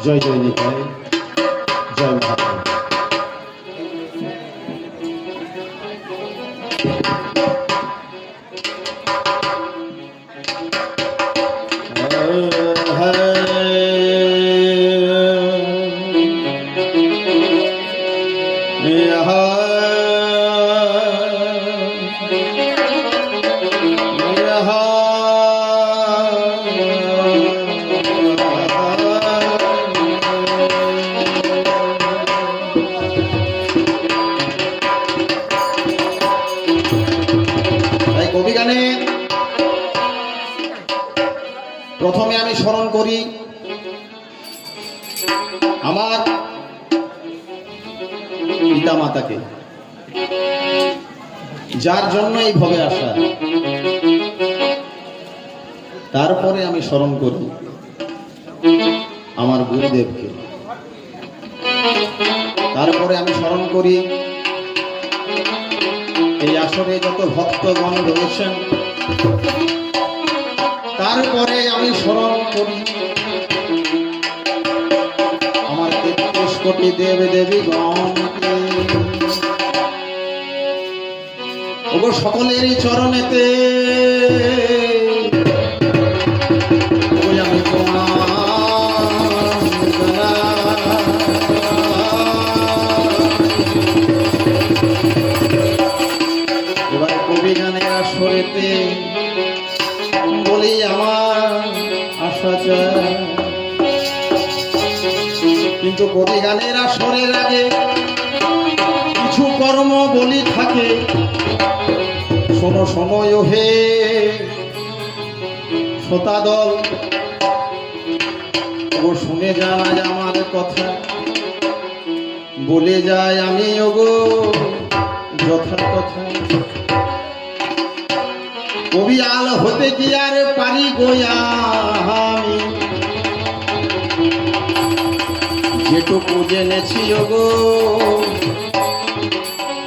জয় জয় নিতাই, জয় মহাপ্রভু। কবিগানে প্রথমে আমি স্মরণ করি আমার পিতা মাতাকে, যার জন্য এই ভবে আসা। তারপরে আমি স্মরণ করি আমার গুরুদেবকে। তারপরে আমি স্মরণ করি এই আসরে যত ভক্তগণ রয়েছেন। তারপরে আমি স্মরণ করি আমার ৩৩ কোটি দেব দেবীগণকে। ওগো সকলেরই চরণেতে আমি এবার কবিগানের আসরেতে বলি আমার আশা চাই। কিন্তু কবিগানের আসরের আগে কিছু কর্ম বলি থাকে। শোনো শোনো হে শ্রোতাদল, ও শুনে যায় আমার কথা, বলে যায় আমি ওগো যথা কথা। কবি আল হতে কি আর পারি গোয়া আমি, যেটুকু জেনেছি ওগো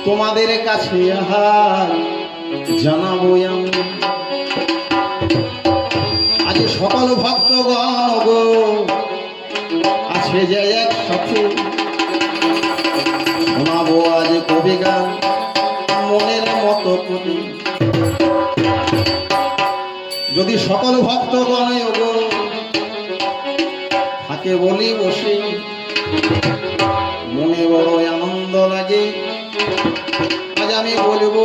তোমাদের কাছে আহার জানাবো আমি। আজ সকল ভক্তগণ গো আছে যে একসাথে, শোনাবো আজ কবি গান মনের মতো করি। যদি সকল ভক্তগণ গো থাকে বলি বসে, মনে বড় আনন্দ লাগে। আজ আমি বলবো